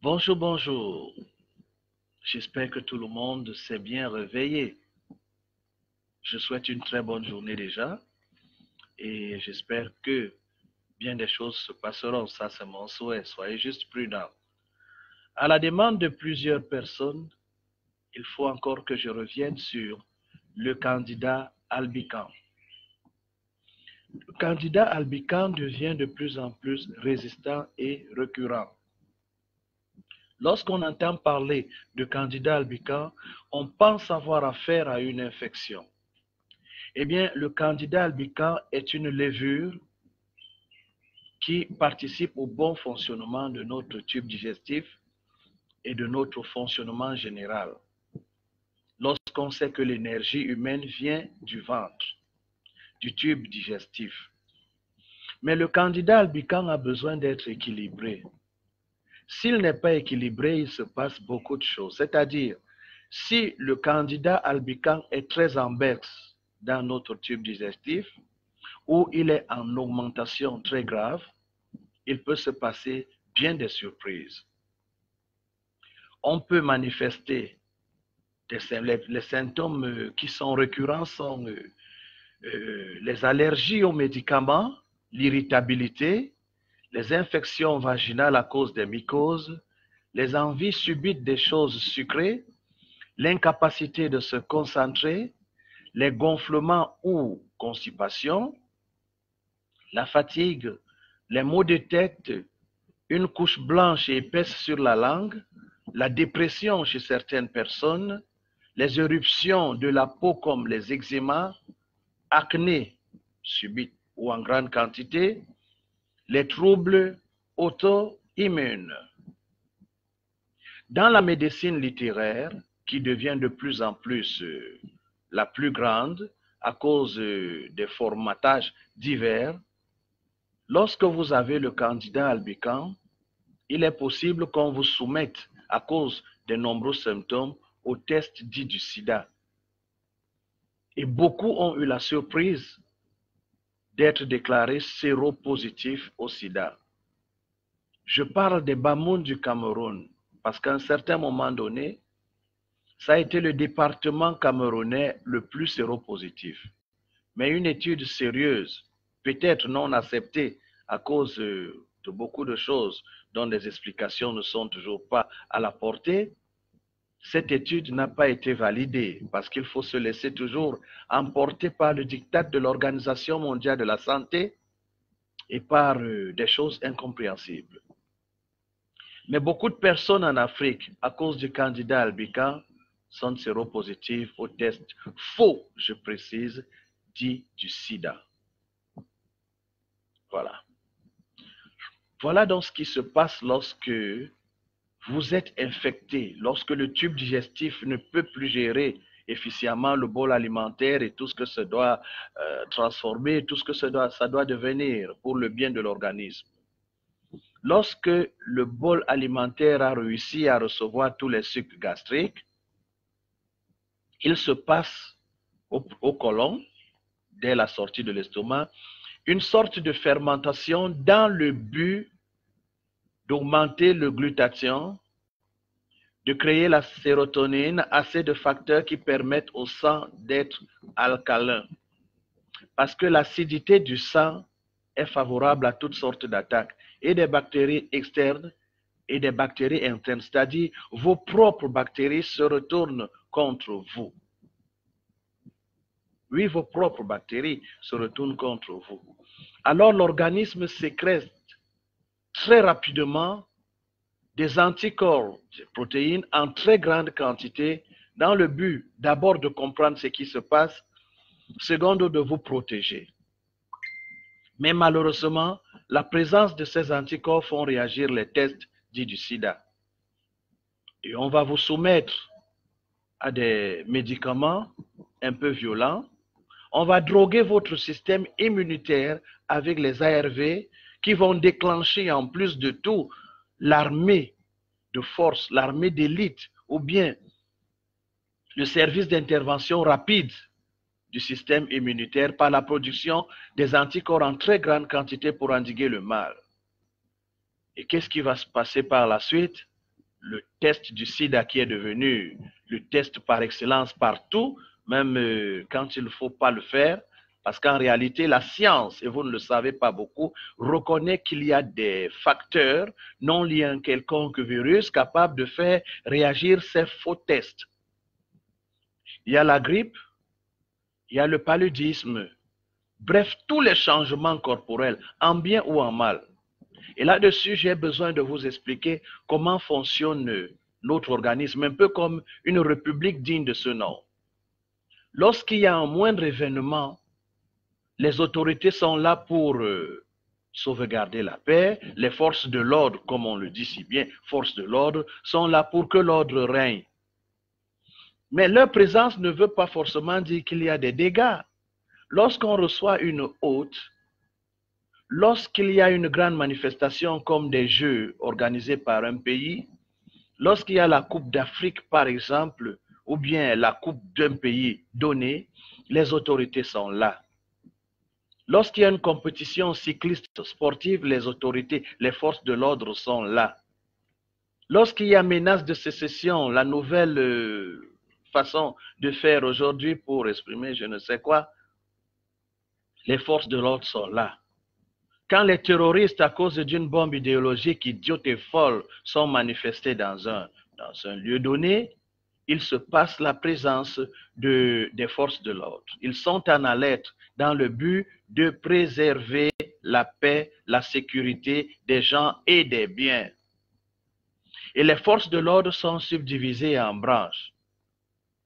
Bonjour, bonjour. J'espère que tout le monde s'est bien réveillé. Je souhaite une très bonne journée déjà et j'espère que bien des choses se passeront. Ça, c'est mon souhait. Soyez juste prudents. À la demande de plusieurs personnes, il faut encore que je revienne sur le candidat Albican. Le candidat Albican devient de plus en plus résistant et récurrent. Lorsqu'on entend parler de candidat albican, on pense avoir affaire à une infection. Eh bien, le candidat albican est une levure qui participe au bon fonctionnement de notre tube digestif et de notre fonctionnement général. Lorsqu'on sait que l'énergie humaine vient du ventre, du tube digestif. Mais le candidat albican a besoin d'être équilibré. S'il n'est pas équilibré, il se passe beaucoup de choses. C'est-à-dire, si le candidat albican est très en baisse dans notre tube digestif, ou il est en augmentation très grave, il peut se passer bien des surprises. On peut manifester les symptômes qui sont récurrents sont les allergies aux médicaments, l'irritabilité, les infections vaginales à cause des mycoses, les envies subites des choses sucrées, l'incapacité de se concentrer, les gonflements ou constipation, la fatigue, les maux de tête, une couche blanche et épaisse sur la langue, la dépression chez certaines personnes, les éruptions de la peau comme les eczémas, acné subite ou en grande quantité, les troubles auto-immunes. Dans la médecine littéraire, qui devient de plus en plus la plus grande à cause des formatages divers, lorsque vous avez le candidat albican, il est possible qu'on vous soumette, à cause des nombreux symptômes, au test dit du sida. Et beaucoup ont eu la surprise d'être déclarés séropositifs au sida. Je parle des Bamoun du Cameroun, parce qu'à un certain moment donné, ça a été le département camerounais le plus séropositif. Mais une étude sérieuse, peut-être non acceptée à cause de beaucoup de choses dont les explications ne sont toujours pas à la portée, cette étude n'a pas été validée parce qu'il faut se laisser toujours emporter par le diktat de l'Organisation mondiale de la santé et par des choses incompréhensibles. Mais beaucoup de personnes en Afrique, à cause du candidat albican, sont séropositives au test faux, je précise, dit du sida. Voilà. Voilà donc ce qui se passe lorsque vous êtes infecté, lorsque le tube digestif ne peut plus gérer efficacement le bol alimentaire et tout ce que ça doit transformer, tout ce que ça doit devenir pour le bien de l'organisme. Lorsque le bol alimentaire a réussi à recevoir tous les sucs gastriques, il se passe au côlon, dès la sortie de l'estomac, une sorte de fermentation dans le but d'augmenter le glutathion, de créer la sérotonine, assez de facteurs qui permettent au sang d'être alcalin. Parce que l'acidité du sang est favorable à toutes sortes d'attaques, et des bactéries externes et des bactéries internes, c'est-à-dire vos propres bactéries se retournent contre vous. Oui, vos propres bactéries se retournent contre vous. Alors l'organisme sécrète très rapidement des anticorps, des protéines en très grande quantité dans le but d'abord de comprendre ce qui se passe, secondo de vous protéger. Mais malheureusement, la présence de ces anticorps font réagir les tests dits du sida. Et on va vous soumettre à des médicaments un peu violents. On va droguer votre système immunitaire avec les ARV qui vont déclencher en plus de tout l'armée de force, l'armée d'élite ou bien le service d'intervention rapide du système immunitaire par la production des anticorps en très grande quantité pour endiguer le mal. Et qu'est-ce qui va se passer par la suite? le test du sida qui est devenu le test par excellence partout, même quand il ne faut pas le faire, parce qu'en réalité, la science, et vous ne le savez pas beaucoup, reconnaît qu'il y a des facteurs non liés à un quelconque virus capables de faire réagir ces faux tests. Il y a la grippe, il y a le paludisme, bref, tous les changements corporels, en bien ou en mal. Et là-dessus, j'ai besoin de vous expliquer comment fonctionne notre organisme, un peu comme une république digne de ce nom. Lorsqu'il y a un moindre événement, les autorités sont là pour sauvegarder la paix. Les forces de l'ordre, comme on le dit si bien, forces de l'ordre, sont là pour que l'ordre règne. Mais leur présence ne veut pas forcément dire qu'il y a des dégâts. Lorsqu'on reçoit une hôte, lorsqu'il y a une grande manifestation comme des Jeux organisés par un pays, lorsqu'il y a la Coupe d'Afrique par exemple, ou bien la Coupe d'un pays donné, les autorités sont là. Lorsqu'il y a une compétition cycliste sportive, les autorités, les forces de l'ordre sont là. Lorsqu'il y a menace de sécession, la nouvelle façon de faire aujourd'hui pour exprimer je ne sais quoi, les forces de l'ordre sont là. Quand les terroristes, à cause d'une bombe idéologique idiote et folle, sont manifestés dans un lieu donné, il se passe la présence des forces de l'ordre. Ils sont en alerte dans le but de préserver la paix, la sécurité des gens et des biens. Et les forces de l'ordre sont subdivisées en branches.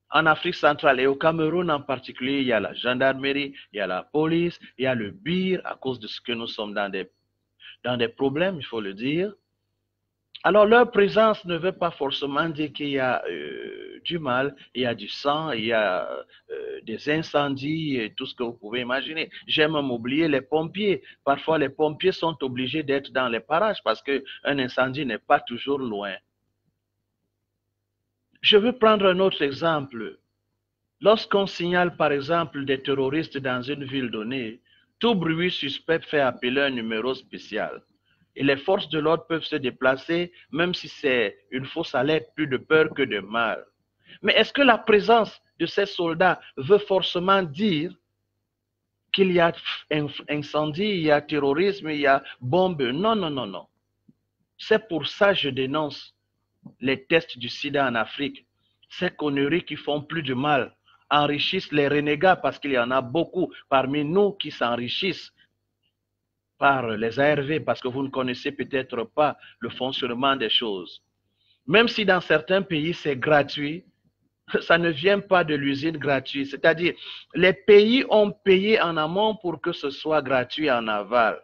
En Afrique centrale et au Cameroun en particulier, il y a la gendarmerie, il y a la police, il y a le BIR, à cause de ce que nous sommes dans des problèmes, il faut le dire. Alors leur présence ne veut pas forcément dire qu'il y a du mal, il y a du sang, il y a des incendies et tout ce que vous pouvez imaginer. J'aime m'oublier les pompiers. Parfois les pompiers sont obligés d'être dans les parages parce qu'un incendie n'est pas toujours loin. Je veux prendre un autre exemple. Lorsqu'on signale par exemple des terroristes dans une ville donnée, tout bruit suspect fait appeler un numéro spécial. Et les forces de l'ordre peuvent se déplacer, même si c'est une fausse alerte, plus de peur que de mal. Mais est-ce que la présence de ces soldats veut forcément dire qu'il y a incendie, il y a terrorisme, il y a bombe? Non, non, non, non. C'est pour ça que je dénonce les tests du sida en Afrique. Ces conneries qui font plus de mal enrichissent les renégats parce qu'il y en a beaucoup parmi nous qui s'enrichissent par les ARV parce que vous ne connaissez peut-être pas le fonctionnement des choses. Même si dans certains pays c'est gratuit, ça ne vient pas de l'usine gratuite. C'est-à-dire, les pays ont payé en amont pour que ce soit gratuit en aval.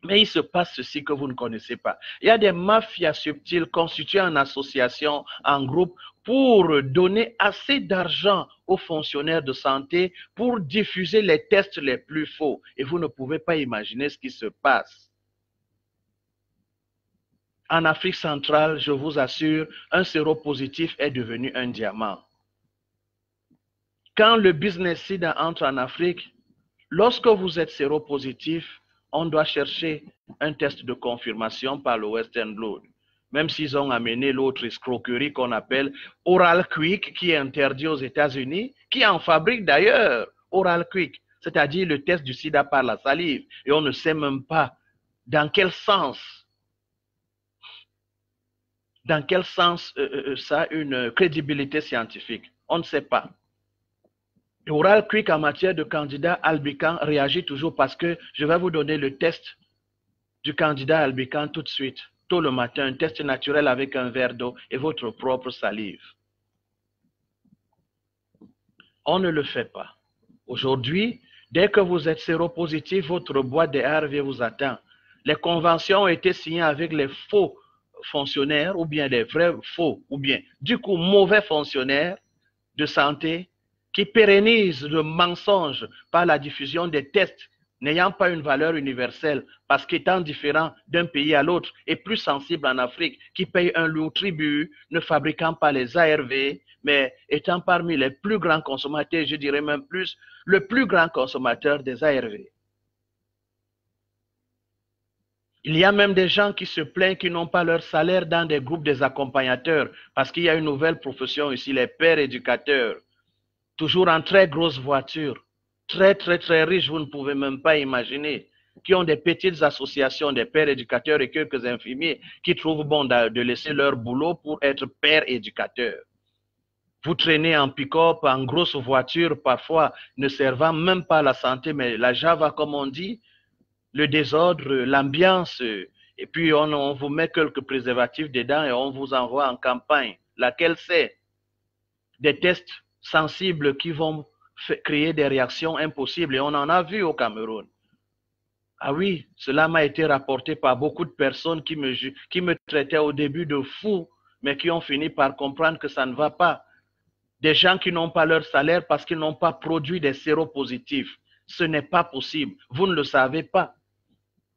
Mais il se passe ceci que vous ne connaissez pas. Il y a des mafias subtiles constituées en association, en groupe, pour donner assez d'argent aux fonctionnaires de santé pour diffuser les tests les plus faux. Et vous ne pouvez pas imaginer ce qui se passe. En Afrique centrale, je vous assure, un séropositif est devenu un diamant. Quand le business sida entre en Afrique, lorsque vous êtes séropositif, on doit chercher un test de confirmation par le Western Blot. Même s'ils ont amené l'autre escroquerie qu'on appelle Oral Quick, qui est interdit aux États-Unis, qui en fabrique d'ailleurs Oral Quick, c'est-à-dire le test du sida par la salive. Et on ne sait même pas dans quel sens ça a une crédibilité scientifique. On ne sait pas. Oral Quick en matière de candidat Albican réagit toujours parce que je vais vous donner le test du candidat Albican tout de suite, tôt le matin, un test naturel avec un verre d'eau et votre propre salive. On ne le fait pas. Aujourd'hui, dès que vous êtes séropositif, votre boîte de ARV vous attend. Les conventions ont été signées avec les faux fonctionnaires ou bien les vrais faux ou bien du coup mauvais fonctionnaires de santé qui pérennisent le mensonge par la diffusion des tests n'ayant pas une valeur universelle parce qu'étant différent d'un pays à l'autre et plus sensible en Afrique, qui paye un lourd tribut, ne fabriquant pas les ARV, mais étant parmi les plus grands consommateurs, je dirais même plus, le plus grand consommateur des ARV. Il y a même des gens qui se plaignent qui n'ont pas leur salaire dans des groupes des accompagnateurs parce qu'il y a une nouvelle profession ici, les pères éducateurs. Toujours en très grosse voiture, très riches, vous ne pouvez même pas imaginer, qui ont des petites associations, des pères éducateurs et quelques infirmiers qui trouvent bon de laisser leur boulot pour être pères éducateurs. Vous traînez en pick-up, en grosse voiture, parfois ne servant même pas à la santé, mais la java, comme on dit, le désordre, l'ambiance, et puis on vous met quelques préservatifs dedans et on vous envoie en campagne. Laquelle c'est? Des tests sensibles qui vont créer des réactions impossibles et on en a vu au Cameroun. Ah oui, cela m'a été rapporté par beaucoup de personnes qui me traitaient au début de fou, mais qui ont fini par comprendre que ça ne va pas. Des gens qui n'ont pas leur salaire parce qu'ils n'ont pas produit des séropositifs. Ce n'est pas possible. Vous ne le savez pas.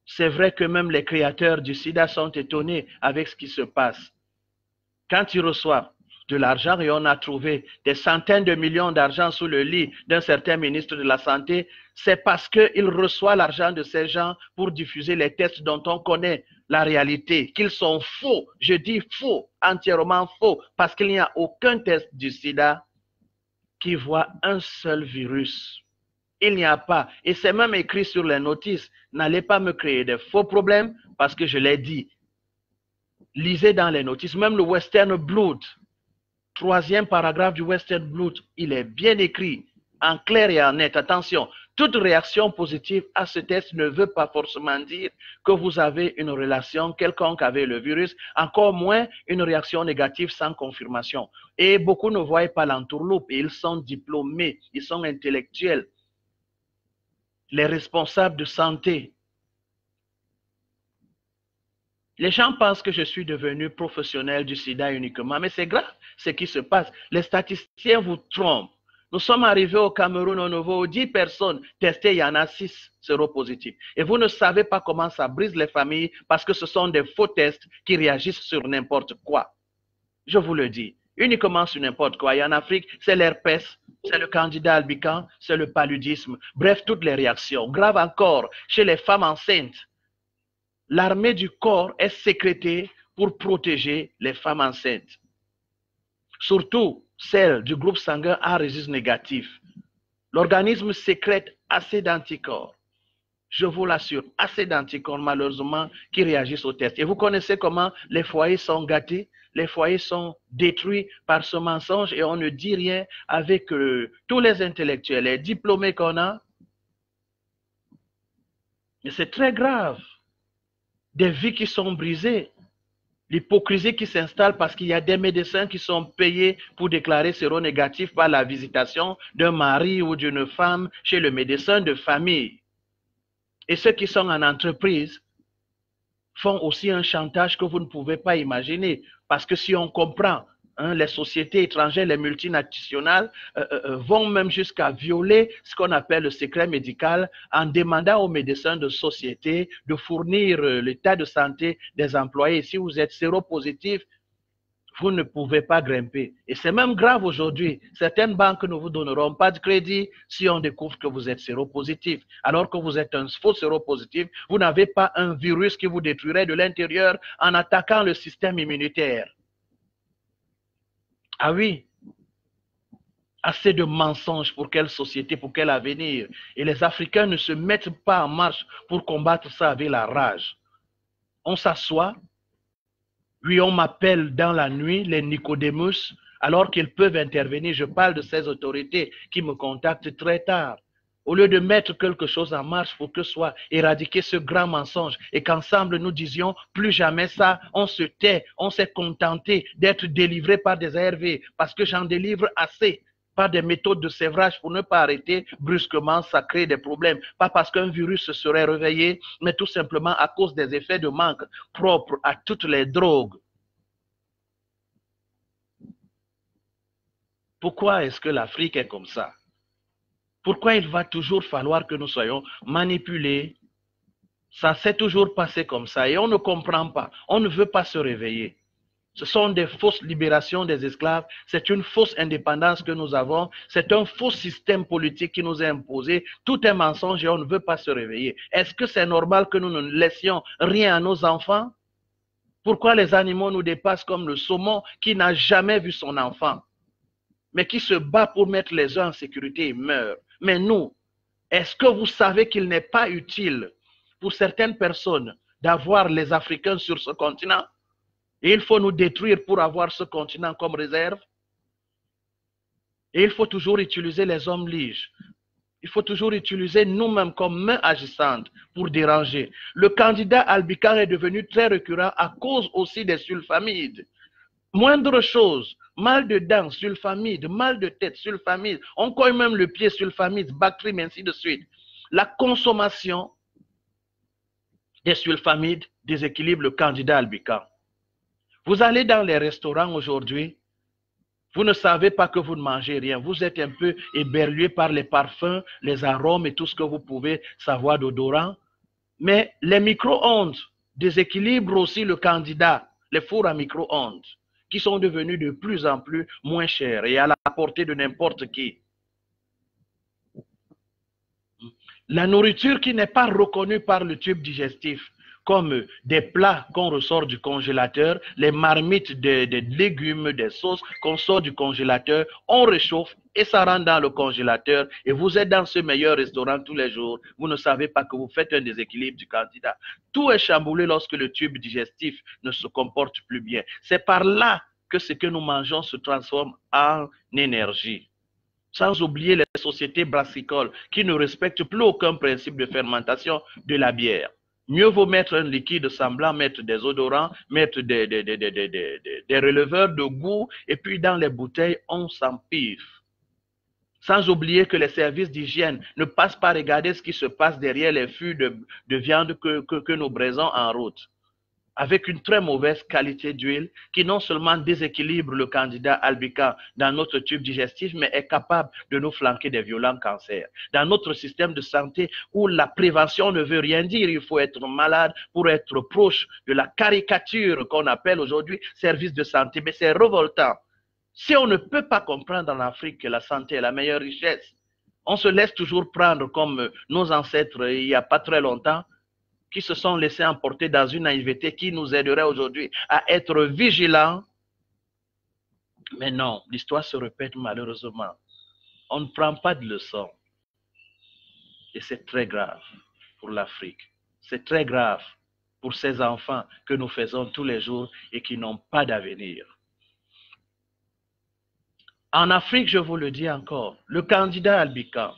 C'est vrai que même les créateurs du sida sont étonnés avec ce qui se passe. Quand ils reçoivent de l'argent, et on a trouvé des centaines de millions d'argent sous le lit d'un certain ministre de la Santé, c'est parce qu'il reçoit l'argent de ces gens pour diffuser les tests dont on connaît la réalité, qu'ils sont faux. Je dis faux, entièrement faux, parce qu'il n'y a aucun test du sida qui voit un seul virus. Il n'y a pas. Et c'est même écrit sur les notices. N'allez pas me créer de faux problèmes parce que je l'ai dit. Lisez dans les notices, même le Western Blood, troisième paragraphe du Western Blood, il est bien écrit, en clair et en net. Attention, toute réaction positive à ce test ne veut pas forcément dire que vous avez une relation quelconque avec le virus, encore moins une réaction négative sans confirmation. Et beaucoup ne voient pas l'entourloupe et ils sont diplômés, ils sont intellectuels. Les responsables de santé. Les gens pensent que je suis devenu professionnel du sida uniquement, mais c'est grave ce qui se passe. Les statisticiens vous trompent. Nous sommes arrivés au Cameroun au nouveau, 10 personnes testées, il y en a 6 séropositifs. Et vous ne savez pas comment ça brise les familles parce que ce sont des faux tests qui réagissent sur n'importe quoi. Je vous le dis, uniquement sur n'importe quoi. Et en Afrique, c'est l'herpès, c'est le candidat albicans, c'est le paludisme. Bref, toutes les réactions. Grave encore, chez les femmes enceintes. L'armée du corps est sécrétée pour protéger les femmes enceintes. Surtout celles du groupe sanguin A rhésus négatif. L'organisme sécrète assez d'anticorps. Je vous l'assure, assez d'anticorps malheureusement qui réagissent au test. Et vous connaissez comment les foyers sont gâtés, les foyers sont détruits par ce mensonge et on ne dit rien avec tous les intellectuels, les diplômés qu'on a. Mais c'est très grave. Des vies qui sont brisées, l'hypocrisie qui s'installe parce qu'il y a des médecins qui sont payés pour déclarer séronégatif par la visitation d'un mari ou d'une femme chez le médecin de famille. Et ceux qui sont en entreprise font aussi un chantage que vous ne pouvez pas imaginer. Parce que si on comprend, les sociétés étrangères, les multinationales vont même jusqu'à violer ce qu'on appelle le secret médical en demandant aux médecins de société de fournir l'état de santé des employés. Si vous êtes séropositif, vous ne pouvez pas grimper. Et c'est même grave aujourd'hui. Certaines banques ne vous donneront pas de crédit si on découvre que vous êtes séropositif. Alors que vous êtes un faux séropositif, vous n'avez pas un virus qui vous détruirait de l'intérieur en attaquant le système immunitaire. Ah oui, assez de mensonges pour quelle société, pour quel avenir. Et les Africains ne se mettent pas en marche pour combattre ça avec la rage. On s'assoit, oui, on m'appelle dans la nuit, les Nicodémus, alors qu'ils peuvent intervenir. Je parle de ces autorités qui me contactent très tard. Au lieu de mettre quelque chose en marche pour que soit éradiqué ce grand mensonge et qu'ensemble nous disions plus jamais ça, on se tait, on s'est contenté d'être délivré par des ARV parce que j'en délivre assez par des méthodes de sévrage pour ne pas arrêter brusquement, ça crée des problèmes. Pas parce qu'un virus se serait réveillé, mais tout simplement à cause des effets de manque propres à toutes les drogues. Pourquoi est-ce que l'Afrique est comme ça? Pourquoi il va toujours falloir que nous soyons manipulés? Ça s'est toujours passé comme ça et on ne comprend pas. On ne veut pas se réveiller. Ce sont des fausses libérations des esclaves, c'est une fausse indépendance que nous avons, c'est un faux système politique qui nous est imposé, tout est mensonge et on ne veut pas se réveiller. Est-ce que c'est normal que nous ne laissions rien à nos enfants? Pourquoi les animaux nous dépassent comme le saumon qui n'a jamais vu son enfant, mais qui se bat pour mettre les uns en sécurité et meurt? Mais nous, est-ce que vous savez qu'il n'est pas utile pour certaines personnes d'avoir les Africains sur ce continent? Et il faut nous détruire pour avoir ce continent comme réserve. Et il faut toujours utiliser les hommes liges. Il faut toujours utiliser nous-mêmes comme main agissante pour déranger. Le candidat Albicar est devenu très récurrent à cause aussi des sulfamides. Moindre chose, mal de dents, sulfamide, mal de tête, sulfamide, on cogne même le pied, sulfamide, Bactrim, ainsi de suite. La consommation des sulfamides déséquilibre le candidat Albicar. Vous allez dans les restaurants aujourd'hui, vous ne savez pas que vous ne mangez rien. Vous êtes un peu éberlué par les parfums, les arômes et tout ce que vous pouvez savoir d'odorant. Mais les micro-ondes déséquilibrent aussi le candidat, les fours à micro-ondes, qui sont devenus de plus en plus moins chers et à la portée de n'importe qui. La nourriture qui n'est pas reconnue par le tube digestif, comme des plats qu'on ressort du congélateur, les marmites de légumes, des sauces qu'on sort du congélateur, on réchauffe et ça rentre dans le congélateur et vous êtes dans ce meilleur restaurant tous les jours. Vous ne savez pas que vous faites un déséquilibre du candidat. Tout est chamboulé lorsque le tube digestif ne se comporte plus bien. C'est par là que ce que nous mangeons se transforme en énergie. Sans oublier les sociétés brassicoles qui ne respectent plus aucun principe de fermentation de la bière. Mieux vaut mettre un liquide semblant, mettre des odorants, mettre des releveurs de goût, et puis dans les bouteilles, on s'empiffe. Sans oublier que les services d'hygiène ne passent pas regarder ce qui se passe derrière les fûts de viande que nous braisons en route, avec une très mauvaise qualité d'huile qui non seulement déséquilibre le candidat Albicar dans notre tube digestif, mais est capable de nous flanquer des violents cancers. Dans notre système de santé où la prévention ne veut rien dire, il faut être malade pour être proche de la caricature qu'on appelle aujourd'hui service de santé, mais c'est révoltant. Si on ne peut pas comprendre en Afrique que la santé est la meilleure richesse, on se laisse toujours prendre comme nos ancêtres il n'y a pas très longtemps, qui se sont laissés emporter dans une naïveté qui nous aiderait aujourd'hui à être vigilants. Mais non, l'histoire se répète malheureusement. On ne prend pas de leçons. Et c'est très grave pour l'Afrique. C'est très grave pour ces enfants que nous faisons tous les jours et qui n'ont pas d'avenir. En Afrique, je vous le dis encore, le candidat Albicar,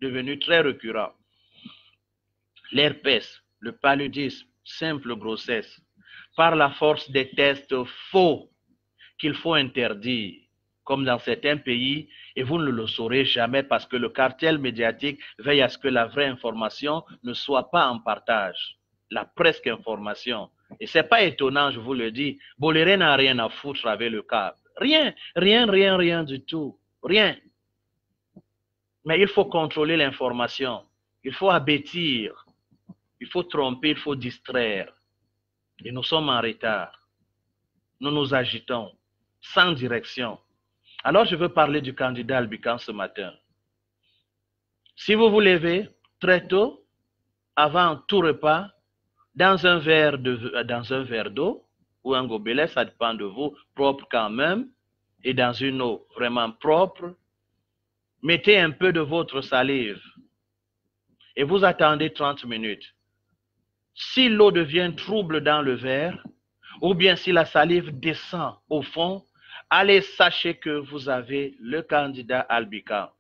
devenu très récurrent, l'herpès, le paludisme, simple grossesse, par la force des tests faux qu'il faut interdire, comme dans certains pays, et vous ne le saurez jamais parce que le cartel médiatique veille à ce que la vraie information ne soit pas en partage, la presque information. Et ce n'est pas étonnant, je vous le dis, Boléré n'a rien à foutre avec le câble. Rien du tout. Rien. Mais il faut contrôler l'information. Il faut abêtir. Il faut tromper, il faut distraire. Et nous sommes en retard. Nous nous agitons, sans direction. Alors je veux parler du candidat Albicar ce matin. Si vous vous levez très tôt, avant tout repas, dans un verre d'eau ou un gobelet, ça dépend de vous, propre quand même, et dans une eau vraiment propre, mettez un peu de votre salive et vous attendez 30 minutes. Si l'eau devient trouble dans le verre, ou bien si la salive descend au fond, allez, sachez que vous avez le candidat Albicar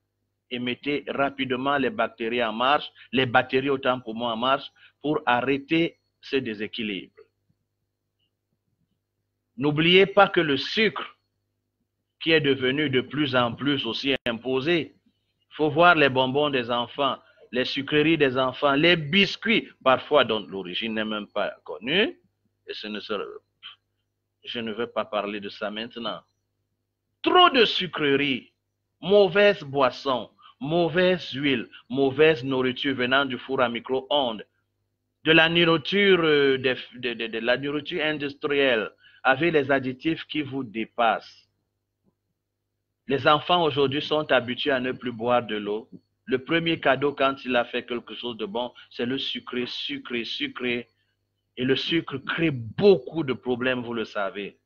et mettez rapidement les bactéries en marche, les batteries autant pour moi en marche, pour arrêter ce déséquilibre. N'oubliez pas que le sucre, qui est devenu de plus en plus aussi imposé, il faut voir les bonbons des enfants, les sucreries des enfants, les biscuits, parfois dont l'origine n'est même pas connue, et je ne veux pas parler de ça maintenant. Trop de sucreries, mauvaise boisson, mauvaise huile, mauvaise nourriture venant du four à micro-ondes, de la nourriture, de la nourriture industrielle, avec les additifs qui vous dépassent. Les enfants aujourd'hui sont habitués à ne plus boire de l'eau. Le premier cadeau quand il a fait quelque chose de bon, c'est le sucré, sucré, sucré. Et le sucre crée beaucoup de problèmes, vous le savez.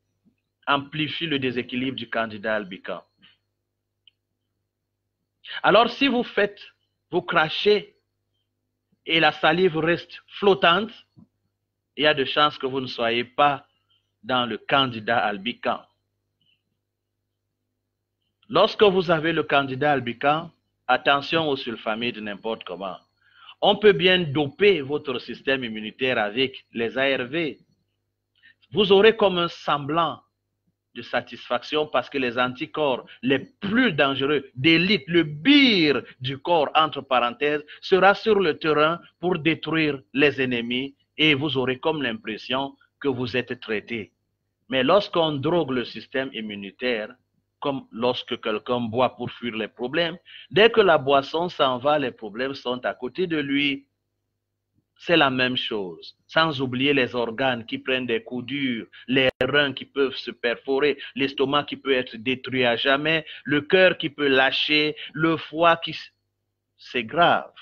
Amplifie le déséquilibre du candidat albican. Alors si vous faites, vous crachez et la salive reste flottante, il y a de chances que vous ne soyez pas dans le candidat albican. Lorsque vous avez le candidat albican, attention aux sulfamides n'importe comment. On peut bien doper votre système immunitaire avec les ARV. Vous aurez comme un semblant de satisfaction parce que les anticorps les plus dangereux d'élite, le bire du corps, entre parenthèses, sera sur le terrain pour détruire les ennemis et vous aurez comme l'impression que vous êtes traité. Mais lorsqu'on drogue le système immunitaire, comme lorsque quelqu'un boit pour fuir les problèmes, dès que la boisson s'en va, les problèmes sont à côté de lui. C'est la même chose, sans oublier les organes qui prennent des coups durs, les reins qui peuvent se perforer, l'estomac qui peut être détruit à jamais, le cœur qui peut lâcher, le foie qui... C'est grave.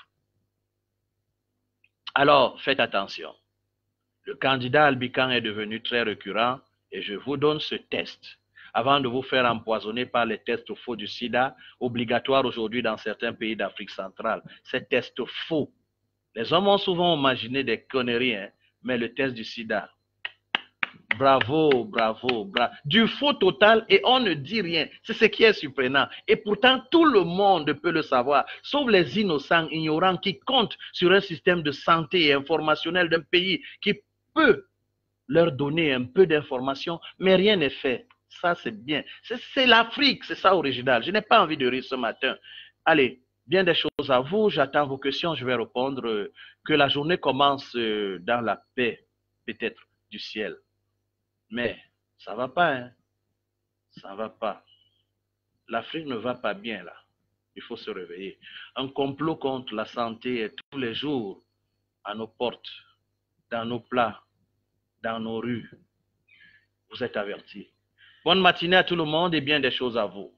Alors, faites attention. Le candidat albican est devenu très récurrent et je vous donne ce test. Avant de vous faire empoisonner par les tests faux du sida, obligatoires aujourd'hui dans certains pays d'Afrique centrale. Ces tests faux. Les hommes ont souvent imaginé des conneries, hein, mais le test du sida, bravo, bravo, bravo. Du faux total et on ne dit rien. C'est ce qui est surprenant. Et pourtant, tout le monde peut le savoir, sauf les innocents, ignorants qui comptent sur un système de santé et informationnel d'un pays qui peut leur donner un peu d'informations, mais rien n'est fait. Ça, c'est bien. C'est l'Afrique, c'est ça original. Je n'ai pas envie de rire ce matin. Allez, bien des choses à vous. J'attends vos questions. Je vais répondre. Que la journée commence dans la paix, peut-être, du ciel. Mais ça ne va pas, hein. Ça ne va pas. L'Afrique ne va pas bien, là. Il faut se réveiller. Un complot contre la santé est tous les jours à nos portes, dans nos plats, dans nos rues. Vous êtes avertis. Bonne matinée à tout le monde et bien des choses à vous.